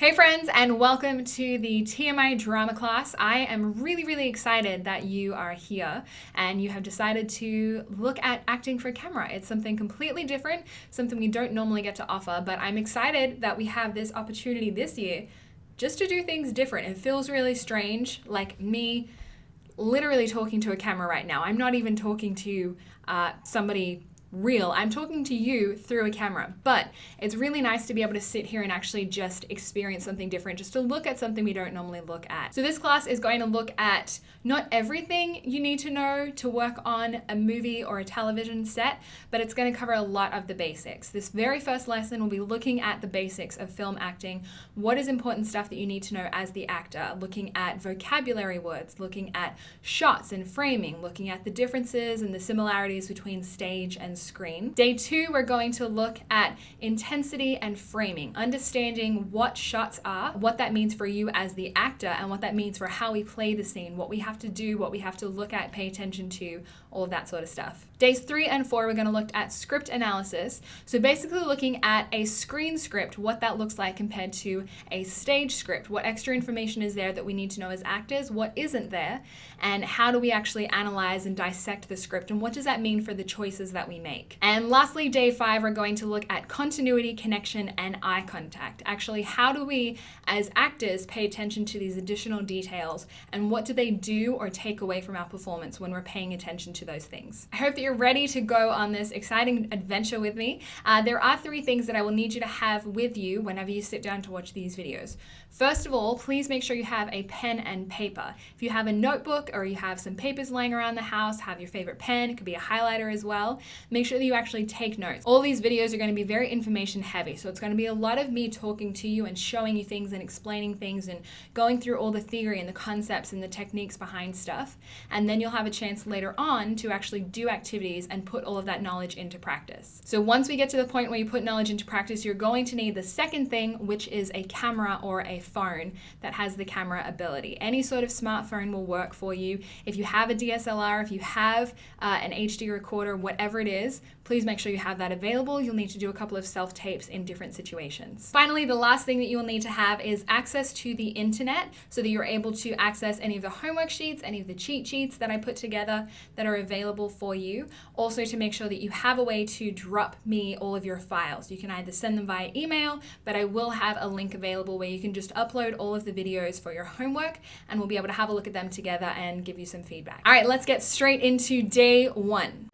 Hey friends, and welcome to the TMI drama class. I am really excited that you are here and you have decided to look at acting for camera. It's something completely different, something we don't normally get to offer, but I'm excited that we have this opportunity this year just to do things different. It feels really strange, like me literally talking to a camera right now. I'm not even talking to somebody real. I'm talking to you through a camera, but it's really nice to be able to sit here and actually just experience something different, just to look at something we don't normally look at. So this class is going to look at not everything you need to know to work on a movie or a television set, but it's going to cover a lot of the basics. This very first lesson will be looking at the basics of film acting. What is important stuff that you need to know as the actor, looking at vocabulary words, looking at shots and framing, looking at the differences and the similarities between stage and screen. Day 2, we're going to look at intensity and framing, understanding what shots are, what that means for you as the actor, and what that means for how we play the scene, what we have to do, what we have to look at, pay attention to, all of that sort of stuff. Days 3 and 4, we're going to look at script analysis. So basically looking at a screen script, what that looks like compared to a stage script, what extra information is there that we need to know as actors, what isn't there, and how do we actually analyze and dissect the script, and what does that mean for the choices that we make. And lastly, day 5, we're going to look at continuity, connection, and eye contact. Actually, how do we as actors pay attention to these additional details, and what do they do or take away from our performance when we're paying attention to those things? I hope that you're ready to go on this exciting adventure with me. There are 3 things that I will need you to have with you whenever you sit down to watch these videos. First of all, please make sure you have a pen and paper. If you have a notebook or you have some papers laying around the house, have your favorite pen, it could be a highlighter as well. Make sure that you actually take notes. All these videos are going to be very information heavy, so it's going to be a lot of me talking to you and showing you things and explaining things and going through all the theory and the concepts and the techniques behind stuff. And then you'll have a chance later on to actually do activities and put all of that knowledge into practice. So once we get to the point where you put knowledge into practice, you're going to need the second thing, which is a camera or a phone that has the camera ability. Any sort of smartphone will work for you. If you have a DSLR, if you have an HD recorder, whatever it is, please make sure you have that available. You'll need to do a couple of self-tapes in different situations. Finally, the last thing that you will need to have is access to the internet so that you're able to access any of the homework sheets, any of the cheat sheets that I put together that are available for you. Also to make sure that you have a way to drop me all of your files. You can either send them via email, but I will have a link available where you can just upload all of the videos for your homework and we'll be able to have a look at them together and give you some feedback. All right, let's get straight into day 1.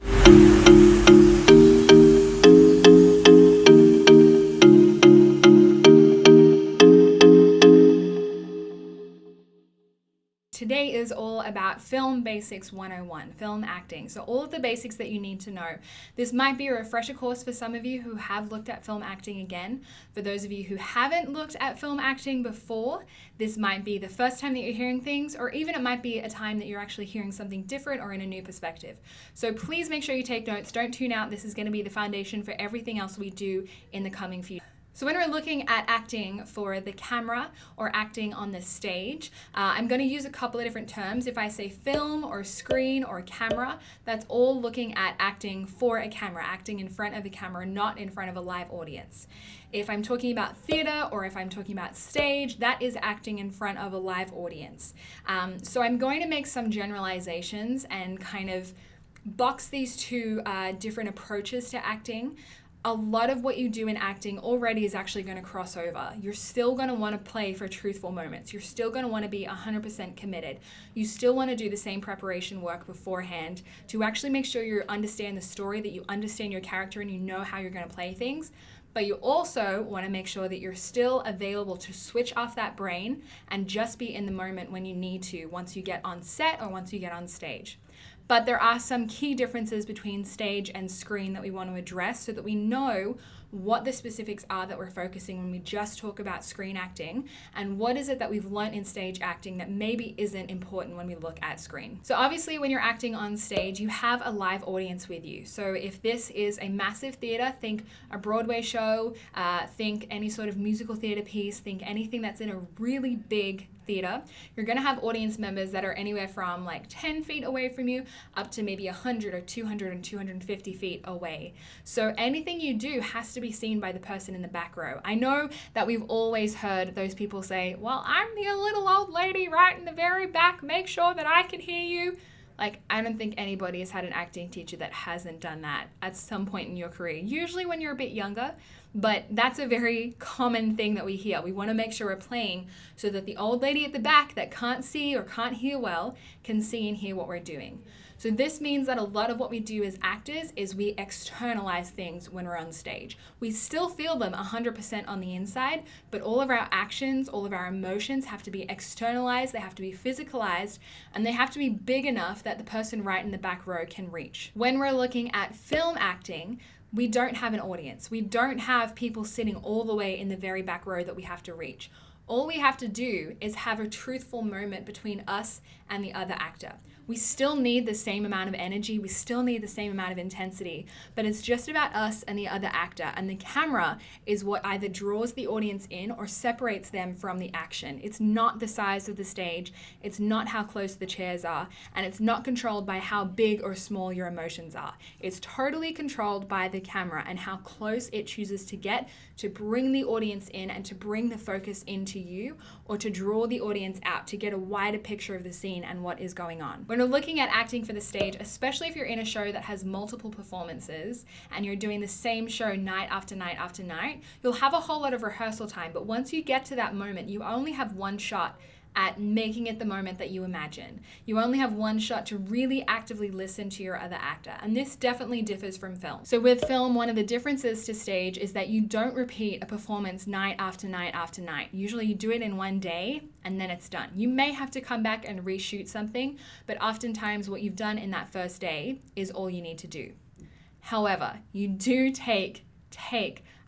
Today is all about Film Basics 101, film acting. So all of the basics that you need to know. This might be a refresher course for some of you who have looked at film acting again. For those of you who haven't looked at film acting before, this might be the first time that you're hearing things, or even it might be a time that you're actually hearing something different or in a new perspective. So please make sure you take notes. Don't tune out. This is going to be the foundation for everything else we do in the coming few. So when we're looking at acting for the camera or acting on the stage, I'm going to use a couple of different terms. If I say film or screen or camera, that's all looking at acting for a camera, acting in front of a camera, not in front of a live audience. If I'm talking about theater or if I'm talking about stage, that is acting in front of a live audience. So I'm going to make some generalizations and kind of box these 2 different approaches to acting. A lot of what you do in acting already is actually going to cross over. You're still going to want to play for truthful moments. You're still going to want to be 100% committed. You still want to do the same preparation work beforehand to actually make sure you understand the story, that you understand your character and you know how you're going to play things. But you also want to make sure that you're still available to switch off that brain and just be in the moment when you need to, once you get on set or once you get on stage. But there are some key differences between stage and screen that we want to address so that we know what the specifics are that we're focusing when we just talk about screen acting, and what is it that we've learned in stage acting that maybe isn't important when we look at screen. So obviously when you're acting on stage, you have a live audience with you. So if this is a massive theater, think a Broadway show, think any sort of musical theater piece, think anything that's in a really big theater, you're going to have audience members that are anywhere from like 10 feet away from you up to maybe 100 or 200 and 250 feet away. So anything you do has to to be seen by the person in the back row. I know that we've always heard those people say, well, I'm the little old lady right in the very back, make sure that I can hear you. Like, I don't think anybody has had an acting teacher that hasn't done that at some point in your career, usually when you're a bit younger, but that's a very common thing that we hear. We want to make sure we're playing so that the old lady at the back that can't see or can't hear well can see and hear what we're doing. So this means that a lot of what we do as actors is we externalize things when we're on stage. We still feel them 100% on the inside, but all of our actions, all of our emotions have to be externalized, they have to be physicalized, and they have to be big enough that the person right in the back row can reach. When we're looking at film acting, we don't have an audience. We don't have people sitting all the way in the very back row that we have to reach. All we have to do is have a truthful moment between us and the other actor. We still need the same amount of energy, we still need the same amount of intensity, but it's just about us and the other actor, and the camera is what either draws the audience in or separates them from the action. It's not the size of the stage, it's not how close the chairs are, and it's not controlled by how big or small your emotions are. It's totally controlled by the camera and how close it chooses to get to bring the audience in and to bring the focus into you, or to draw the audience out to get a wider picture of the scene and what is going on. When we're looking at acting for the stage, especially if you're in a show that has multiple performances and you're doing the same show night after night after night, you'll have a whole lot of rehearsal time, but once you get to that moment, you only have one shot at making it the moment that you imagine. You only have one shot to really actively listen to your other actor, and this definitely differs from film. So with film, one of the differences to stage is that you don't repeat a performance night after night after night. Usually you do it in one day and then it's done. You may have to come back and reshoot something, but oftentimes what you've done in that first day is all you need to do. However, you do take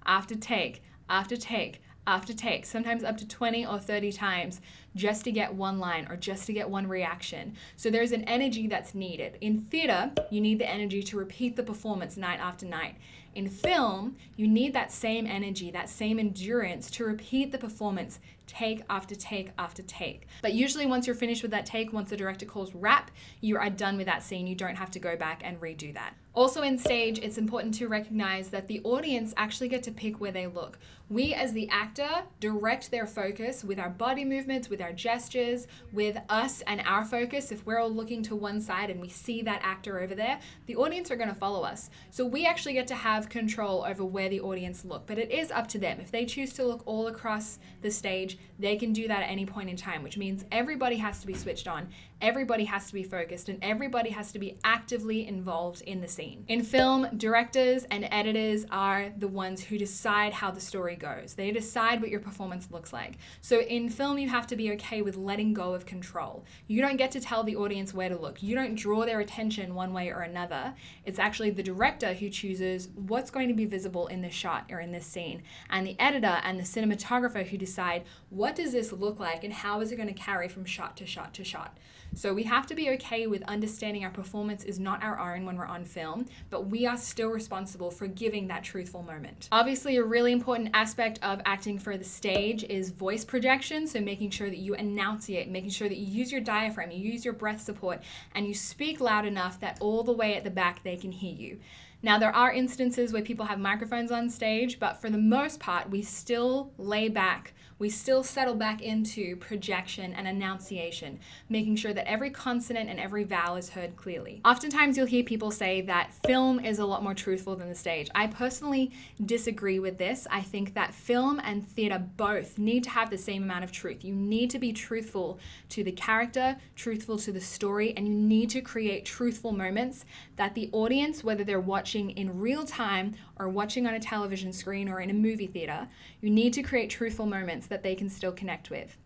after take after take after take, sometimes up to 20 or 30 times just to get one line or just to get one reaction. So there's an energy that's needed. In theater, you need the energy to repeat the performance night after night. In film, you need that same energy, that same endurance to repeat the performance take after take after take. But usually once you're finished with that take, once the director calls wrap, you are done with that scene. You don't have to go back and redo that. Also in stage, it's important to recognize that the audience actually get to pick where they look. We as the actor direct their focus with our body movements, with our gestures, with us and our focus. If we're all looking to one side and we see that actor over there, the audience are going to follow us. So we actually get to have control over where the audience look, but it is up to them. If they choose to look all across the stage, they can do that at any point in time, which means everybody has to be switched on, everybody has to be focused, and everybody has to be actively involved in the scene. In film, directors and editors are the ones who decide how the story goes. They decide what your performance looks like. So in film, you have to be okay with letting go of control. You don't get to tell the audience where to look. You don't draw their attention one way or another. It's actually the director who chooses what's going to be visible in this shot or in this scene, and the editor and the cinematographer who decide what does this look like and how is it going to carry from shot to shot to shot. So we have to be okay with understanding our performance is not our own when we're on film, but we are still responsible for giving that truthful moment. Obviously, a really important aspect of acting for the stage is voice projection, so making sure that you enunciate, making sure that you use your diaphragm, you use your breath support, and you speak loud enough that all the way at the back they can hear you. Now, there are instances where people have microphones on stage, but for the most part, we still lay back. We still settle back into projection and enunciation, making sure that every consonant and every vowel is heard clearly. Oftentimes, you'll hear people say that film is a lot more truthful than the stage. I personally disagree with this. I think that film and theater both need to have the same amount of truth. You need to be truthful to the character, truthful to the story, and you need to create truthful moments that the audience, whether they're watching in real time or watching on a television screen or in a movie theater, you need to create truthful moments that they can still connect with.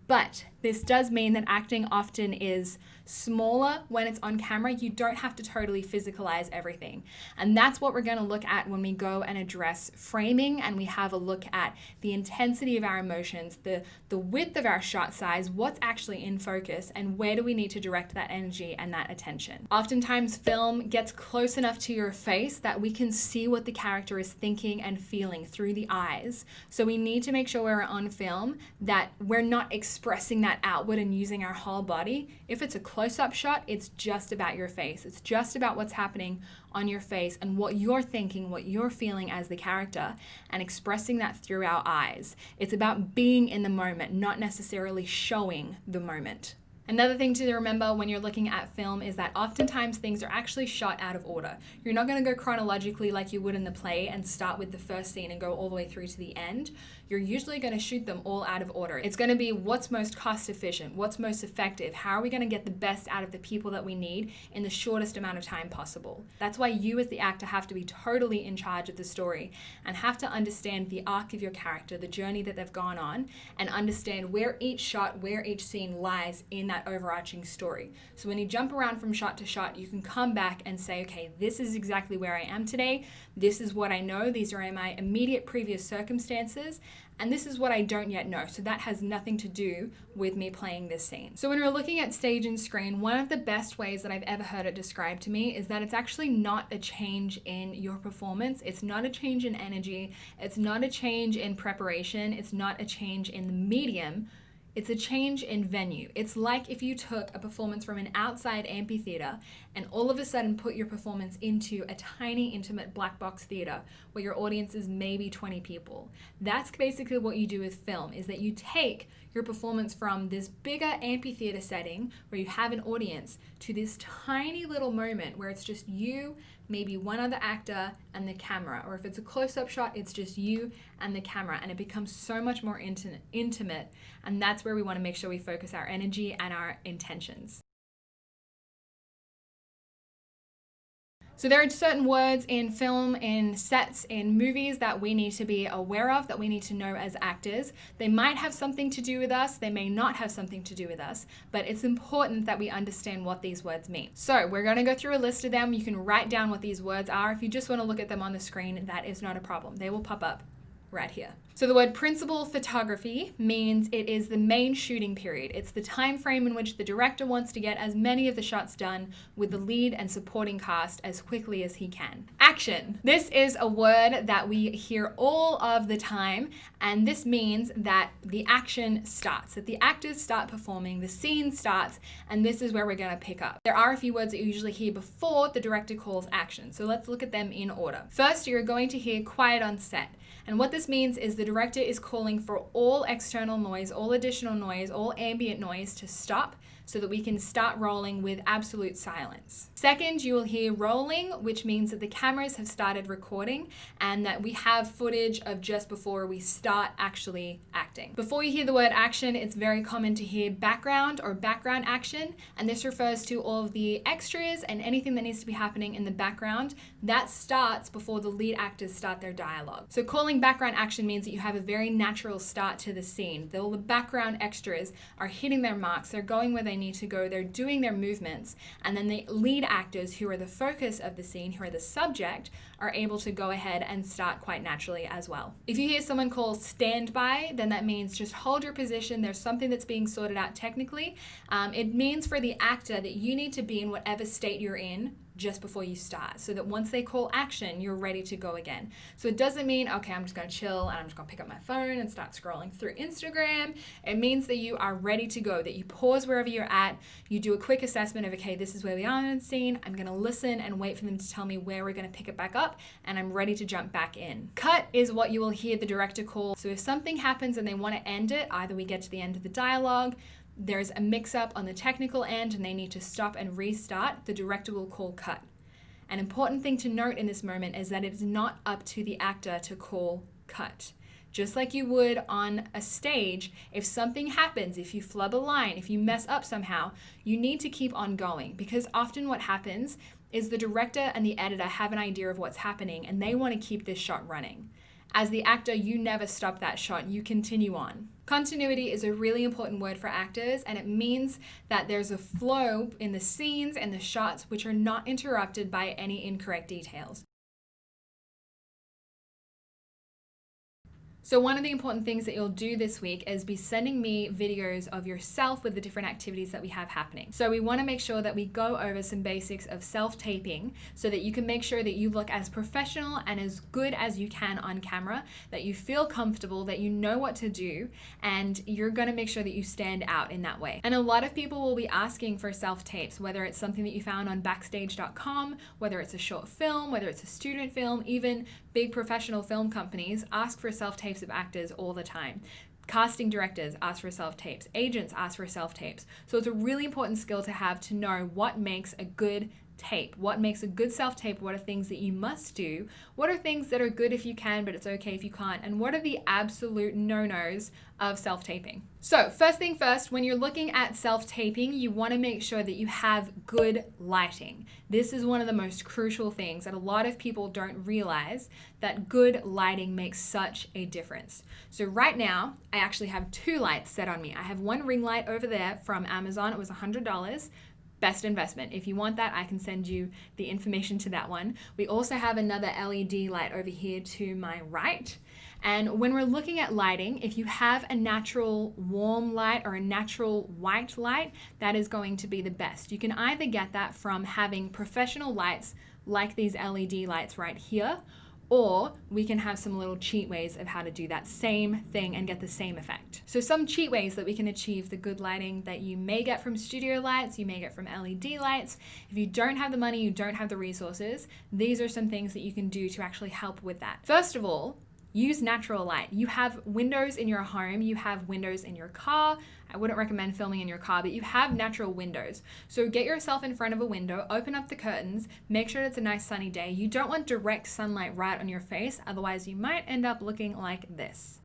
But this does mean that acting often is smaller when it's on camera. You don't have to totally physicalize everything. And that's what we're going to look at when we go and address framing and we have a look at the intensity of our emotions, the width of our shot size, what's actually in focus, and where do we need to direct that energy and that attention. Oftentimes film gets close enough to your face that we can see what the character is thinking and feeling through the eyes. So we need to make sure we're on film that we're not expressing that that outward and using our whole body. If it's a close-up shot, it's just about your face. It's just about what's happening on your face and what you're thinking, what you're feeling as the character, and expressing that through our eyes. It's about being in the moment, not necessarily showing the moment. Another thing to remember when you're looking at film is that oftentimes things are actually shot out of order. You're not going to go chronologically like you would in the play and start with the first scene and go all the way through to the end. You're usually going to shoot them all out of order. It's going to be what's most cost efficient, what's most effective, how are we going to get the best out of the people that we need in the shortest amount of time possible. That's why you as the actor have to be totally in charge of the story and have to understand the arc of your character, the journey that they've gone on, and understand where each shot, where each scene lies in that overarching story. So when you jump around from shot to shot, you can come back and say, okay, this is exactly where I am today. This is what I know. These are my immediate previous circumstances. And this is what I don't yet know. So that has nothing to do with me playing this scene. So when we're looking at stage and screen, one of the best ways that I've ever heard it described to me is that it's actually not a change in your performance. It's not a change in energy. It's not a change in preparation. It's not a change in the medium. It's a change in venue. It's like if you took a performance from an outside amphitheater and all of a sudden put your performance into a tiny, intimate black box theater where your audience is maybe 20 people. That's basically what you do with film, is that you take your performance from this bigger amphitheater setting where you have an audience to this tiny little moment where it's just you, maybe one other actor and the camera, or if it's a close-up shot, it's just you and the camera, and it becomes so much more intimate, and that's where we want to make sure we focus our energy and our intentions. So there are certain words in film, in sets, in movies that we need to be aware of, that we need to know as actors. They might have something to do with us, they may not have something to do with us, but it's important that we understand what these words mean. So we're going to go through a list of them. You can write down what these words are. If you just want to look at them on the screen, that is not a problem. They will pop up right here. So the word principal photography means it is the main shooting period. It's the time frame in which the director wants to get as many of the shots done with the lead and supporting cast as quickly as he can. Action. This is a word that we hear all of the time, and this means that the action starts, that the actors start performing, the scene starts, and this is where we're going to pick up. There are a few words that you usually hear before the director calls action, so let's look at them in order. First, you're going to hear quiet on set. And what this means is the director is calling for all external noise, all additional noise, all ambient noise to stop so that we can start rolling with absolute silence. Second, you will hear rolling, which means that the cameras have started recording and that we have footage of just before we start actually acting. Before you hear the word action, it's very common to hear background or background action, and this refers to all of the extras and anything that needs to be happening in the background. That starts before the lead actors start their dialogue. So calling background action means that you have a very natural start to the scene. All the background extras are hitting their marks, they're going where they need to go, they're doing their movements, and then the lead actors, who are the focus of the scene, who are the subject, are able to go ahead and start quite naturally as well. If you hear someone call standby, then that means just hold your position. There's something that's being sorted out technically. It means for the actor that you need to be in whatever state you're in just before you start, so that once they call action, you're ready to go again. So it doesn't mean, okay, I'm just going to chill and I'm just going to pick up my phone and start scrolling through Instagram. It means that you are ready to go, that you pause wherever you're at, you do a quick assessment of, okay, this is where we are in the scene, I'm going to listen and wait for them to tell me where we're going to pick it back up, and I'm ready to jump back in. Cut is what you will hear the director call. So if something happens and they want to end it, either we get to the end of the dialogue, there's a mix-up on the technical end and they need to stop and restart, the director will call cut. An important thing to note in this moment is that it's not up to the actor to call cut. Just like you would on a stage, if something happens, if you flub a line, if you mess up somehow, you need to keep on going, because often what happens is the director and the editor have an idea of what's happening and they want to keep this shot running. As the actor, you never stop that shot, you continue on. Continuity is a really important word for actors, and it means that there's a flow in the scenes and the shots which are not interrupted by any incorrect details. So one of the important things that you'll do this week is be sending me videos of yourself with the different activities that we have happening. So we want to make sure that we go over some basics of self-taping so that you can make sure that you look as professional and as good as you can on camera, that you feel comfortable, that you know what to do, and you're going to make sure that you stand out in that way. And a lot of people will be asking for self-tapes, whether it's something that you found on backstage.com, whether it's a short film, whether it's a student film, even big professional film companies ask for self-tapes of actors all the time. Casting directors ask for self-tapes. Agents ask for self-tapes. So it's a really important skill to have to know what makes a good tape. What makes a good self-tape? What are things that you must do? What are things that are good if you can, but it's okay if you can't? And what are the absolute no-nos of self-taping? So first thing first, when you're looking at self-taping, you want to make sure that you have good lighting. This is one of the most crucial things that a lot of people don't realize, that good lighting makes such a difference. So right now, I actually have 2 lights set on me. I have one ring light over there from Amazon. It was $100. Best investment. If you want that, I can send you the information to that one. We also have another LED light over here to my right. And when we're looking at lighting, if you have a natural warm light or a natural white light, that is going to be the best. You can either get that from having professional lights like these LED lights right here, or we can have some little cheat ways of how to do that same thing and get the same effect. So some cheat ways that we can achieve the good lighting that you may get from studio lights, you may get from LED lights. If you don't have the money, you don't have the resources, these are some things that you can do to actually help with that. First of all, use natural light. You have windows in your home, you have windows in your car. I wouldn't recommend filming in your car, but you have natural windows. So get yourself in front of a window, open up the curtains, make sure it's a nice sunny day. You don't want direct sunlight right on your face, otherwise you might end up looking like this.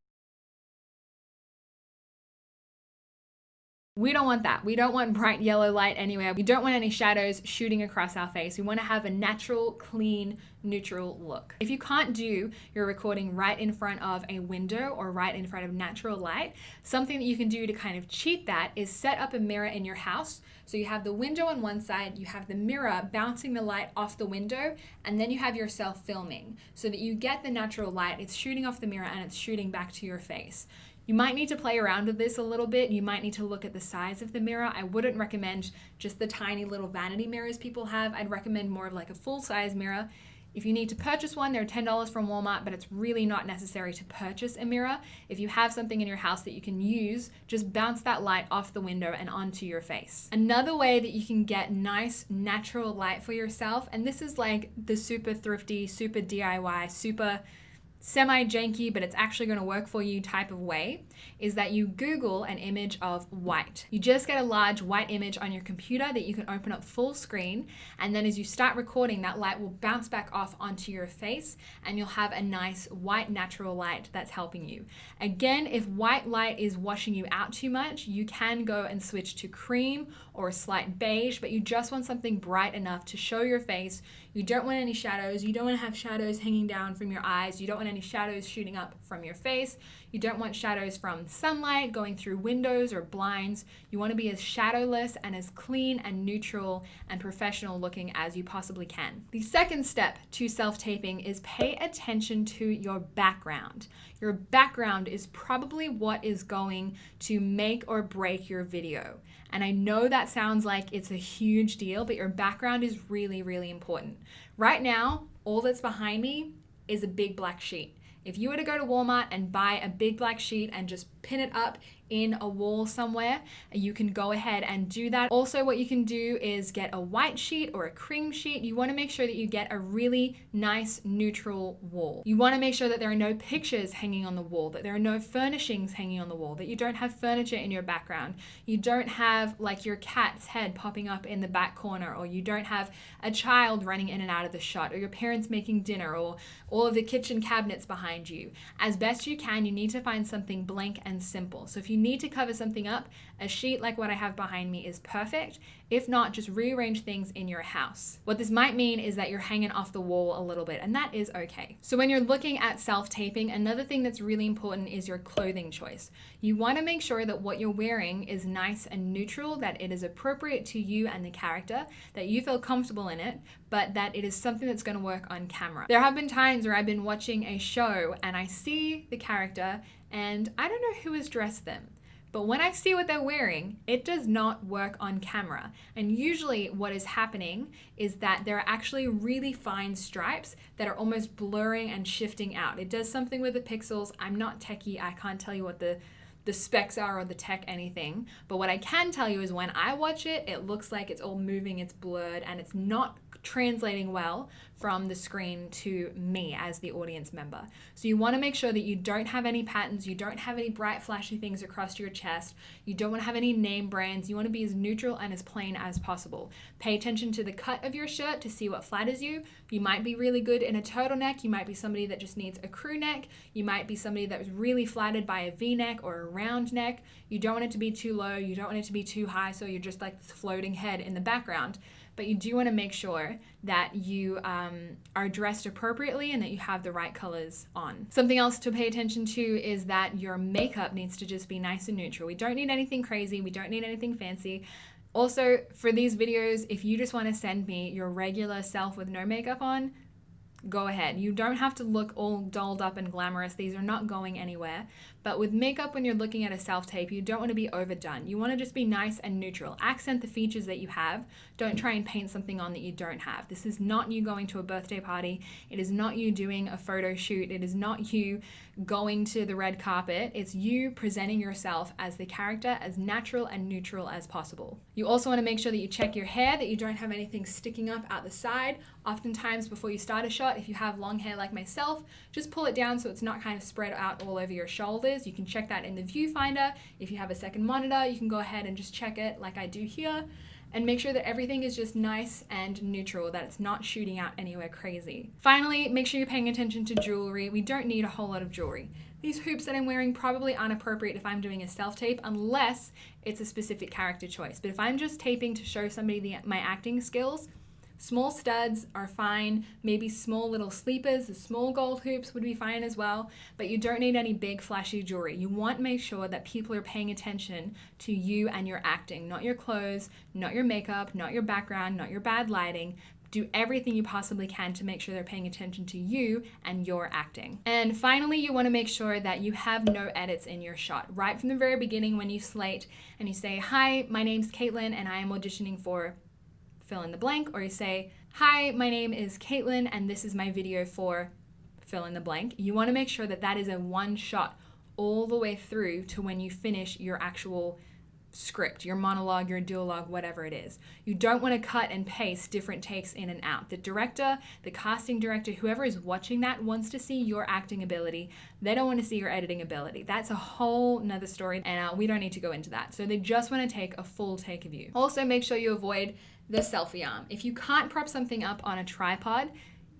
We don't want that. We don't want bright yellow light anywhere. We don't want any shadows shooting across our face. We want to have a natural, clean, neutral look. If you can't do your recording right in front of a window or right in front of natural light, something that you can do to kind of cheat that is set up a mirror in your house. So you have the window on one side, you have the mirror bouncing the light off the window, and then you have yourself filming so that you get the natural light, it's shooting off the mirror and it's shooting back to your face. You might need to play around with this a little bit. You might need to look at the size of the mirror. I wouldn't recommend just the tiny little vanity mirrors people have. I'd recommend more of like a full-size mirror. If you need to purchase one, they're $10 from Walmart, but it's really not necessary to purchase a mirror. If you have something in your house that you can use, just bounce that light off the window and onto your face. Another way that you can get nice natural light for yourself, and this is like the super thrifty, super DIY, super semi-janky, but it's actually going to work for you type of way, is that you Google an image of white. You just get a large white image on your computer that you can open up full screen, and then as you start recording, that light will bounce back off onto your face and you'll have a nice white natural light that's helping you. Again, if white light is washing you out too much, you can go and switch to cream or a slight beige, but you just want something bright enough to show your face. You don't want any shadows. You don't want to have shadows hanging down from your eyes. You don't want any shadows shooting up from your face. You don't want shadows from sunlight going through windows or blinds. You want to be as shadowless and as clean and neutral and professional looking as you possibly can. The second step to self-taping is pay attention to your background. Your background is probably what is going to make or break your video. And I know that sounds like it's a huge deal, but your background is really, really important. Right now, all that's behind me is a big black sheet. If you were to go to Walmart and buy a big black sheet and just pin it up in a wall somewhere, you can go ahead and do that. Also, what you can do is get a white sheet or a cream sheet. You want to make sure that you get a really nice neutral wall. You want to make sure that there are no pictures hanging on the wall, that there are no furnishings hanging on the wall, that you don't have furniture in your background. You don't have like your cat's head popping up in the back corner, or you don't have a child running in and out of the shot, or your parents making dinner, or all of the kitchen cabinets behind you. As best you can, you need to find something blank and simple. So if you need to cover something up, a sheet like what I have behind me is perfect. If not, just rearrange things in your house. What this might mean is that you're hanging off the wall a little bit, and that is okay. So when you're looking at self-taping, another thing that's really important is your clothing choice. You want to make sure that what you're wearing is nice and neutral, that it is appropriate to you and the character, that you feel comfortable in it, but that it is something that's going to work on camera. There have been times where I've been watching a show show and I see the character and I don't know who has dressed them. But when I see what they're wearing, it does not work on camera. And usually what is happening is that there are actually really fine stripes that are almost blurring and shifting out. It does something with the pixels. I'm not techie. I can't tell you what the specs are or the tech anything. But what I can tell you is when I watch it, it looks like it's all moving, it's blurred, and it's not translating well from the screen to me as the audience member. So you want to make sure that you don't have any patterns, you don't have any bright flashy things across your chest, you don't want to have any name brands, you want to be as neutral and as plain as possible. Pay attention to the cut of your shirt to see what flatters you. You might be really good in a turtleneck, you might be somebody that just needs a crew neck, you might be somebody that was really flattered by a V-neck or a round neck. You don't want it to be too low, you don't want it to be too high, so you're just like this floating head in the background. But you do want to make sure that you are dressed appropriately and that you have the right colors on. Something else to pay attention to is that your makeup needs to just be nice and neutral. We don't need anything crazy. We don't need anything fancy. Also, for these videos, if you just want to send me your regular self with no makeup on, go ahead. You don't have to look all dolled up and glamorous. These are not going anywhere. But with makeup, when you're looking at a self-tape, you don't want to be overdone. You want to just be nice and neutral. Accent the features that you have. Don't try and paint something on that you don't have. This is not you going to a birthday party. It is not you doing a photo shoot. It is not you going to the red carpet. It's you presenting yourself as the character, as natural and neutral as possible. You also want to make sure that you check your hair, that you don't have anything sticking up out the side. Oftentimes before you start a shot, if you have long hair like myself, just pull it down so it's not kind of spread out all over your shoulders. You can check that in the viewfinder. If you have a second monitor, you can go ahead and just check it like I do here and make sure that everything is just nice and neutral, that it's not shooting out anywhere crazy. Finally, make sure you're paying attention to jewelry. We don't need a whole lot of jewelry. These hoops that I'm wearing probably aren't appropriate if I'm doing a self-tape unless it's a specific character choice. But if I'm just taping to show somebody my acting skills, small studs are fine, maybe small little sleepers, the small gold hoops would be fine as well, but you don't need any big flashy jewelry. You want to make sure that people are paying attention to you and your acting, not your clothes, not your makeup, not your background, not your bad lighting. Do everything you possibly can to make sure they're paying attention to you and your acting. And finally, you want to make sure that you have no edits in your shot. Right from the very beginning when you slate and you say, "Hi, my name's Caitlin and I am auditioning for fill in the blank," or you say, "Hi, my name is Caitlin and this is my video for fill in the blank." You want to make sure that that is a one shot all the way through to when you finish your actual script, your monologue, your duologue, whatever it is. You don't want to cut and paste different takes in and out. The director, the casting director, whoever is watching that wants to see your acting ability. They don't want to see your editing ability. That's a whole nother story and we don't need to go into that. So they just want to take a full take of you. Also make sure you avoid the selfie arm. If you can't prop something up on a tripod,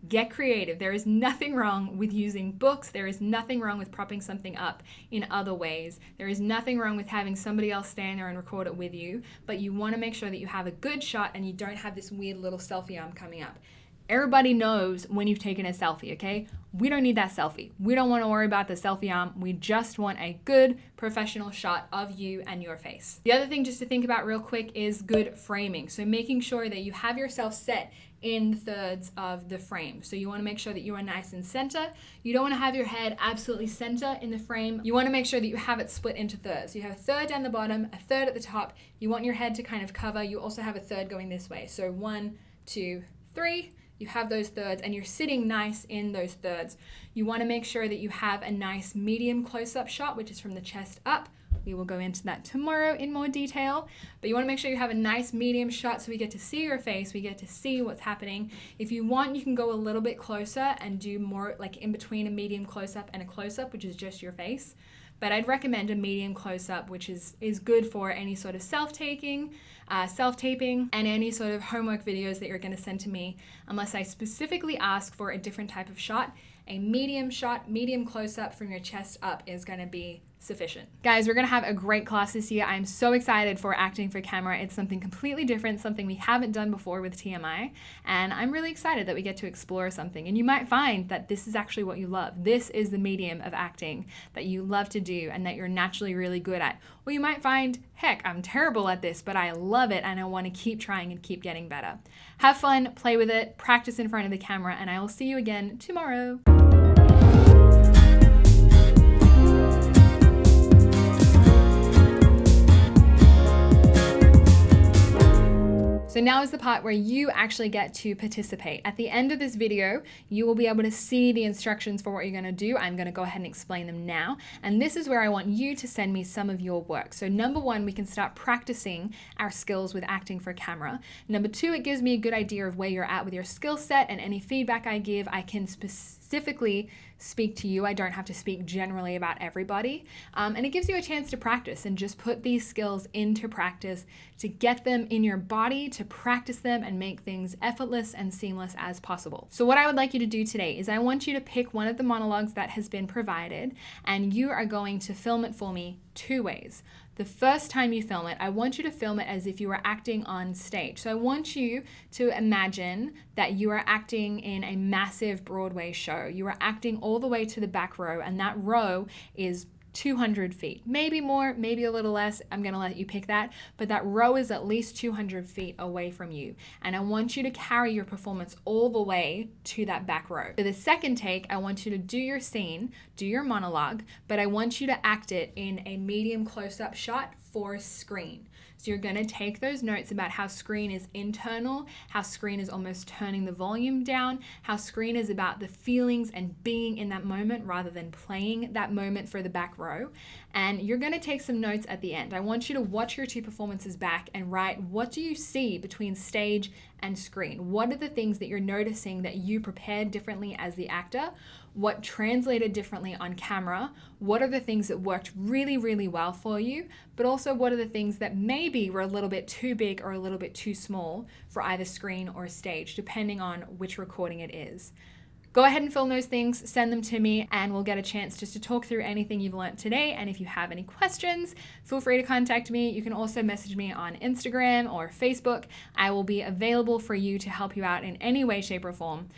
get creative. There is nothing wrong with using books. There is nothing wrong with propping something up in other ways. There is nothing wrong with having somebody else stand there and record it with you, but you want to make sure that you have a good shot and you don't have this weird little selfie arm coming up. Everybody knows when you've taken a selfie, okay? We don't need that selfie. We don't want to worry about the selfie arm. We just want a good professional shot of you and your face. The other thing just to think about real quick is good framing. So making sure that you have yourself set in thirds of the frame. So you want to make sure that you are nice and center. You don't want to have your head absolutely center in the frame. You want to make sure that you have it split into thirds. You have a third down the bottom, a third at the top. You want your head to kind of cover. You also have a third going this way. So 1, 2, 3. You have those thirds and you're sitting nice in those thirds. You want to make sure that you have a nice medium close-up shot, which is from the chest up. We will go into that tomorrow in more detail, but you want to make sure you have a nice medium shot so we get to see your face, we get to see what's happening. If you want, you can go a little bit closer and do more like in between a medium close-up and a close-up, which is just your face. But I'd recommend a medium close-up, which is good for any sort of self-taping, and any sort of homework videos that you're going to send to me, unless I specifically ask for a different type of shot. A medium shot, medium close-up from your chest up is going to be sufficient. Guys, we're going to have a great class this year. I'm so excited for acting for camera. It's something completely different, something we haven't done before with TMI, and I'm really excited that we get to explore something. And you might find that this is actually what you love. This is the medium of acting that you love to do and that you're naturally really good at. Or you might find, heck, I'm terrible at this, but I love it and I want to keep trying and keep getting better. Have fun, play with it, practice in front of the camera, and I will see you again tomorrow. now is the part where you actually get to participate. At the end of this video, you will be able to see the instructions for what you're gonna do. I'm gonna go ahead and explain them now. And this is where I want you to send me some of your work. So number one, we can start practicing our skills with acting for camera. Number two, it gives me a good idea of where you're at with your skill set, and any feedback I give, I can specifically speak to you. I don't have to speak generally about everybody. And it gives you a chance to practice and just put these skills into practice, to get them in your body, to practice them and make things effortless and seamless as possible. So what I would like you to do today is I want you to pick one of the monologues that has been provided, and you are going to film it for me two ways. The first time you film it, I want you to film it as if you were acting on stage. So I want you to imagine that you are acting in a massive Broadway show. You are acting all the way to the back row, and that row is 200 feet, maybe more, maybe a little less. I'm gonna let you pick that, but that row is at least 200 feet away from you. And I want you to carry your performance all the way to that back row. For the second take, I want you to do your scene, do your monologue, but I want you to act it in a medium close-up shot for screen. So you're gonna take those notes about how screen is internal, how screen is almost turning the volume down, how screen is about the feelings and being in that moment rather than playing that moment for the back row. And you're gonna take some notes at the end. I want you to watch your two performances back and write, what do you see between stage and screen? What are the things that you're noticing that you prepared differently as the actor? What translated differently on camera? What are the things that worked really, really well for you? But also, what are the things that maybe were a little bit too big or a little bit too small for either screen or stage, depending on which recording it is. Go ahead and film those things, send them to me, and we'll get a chance just to talk through anything you've learned today. And if you have any questions, feel free to contact me. You can also message me on Instagram or Facebook. I will be available for you to help you out in any way, shape, or form.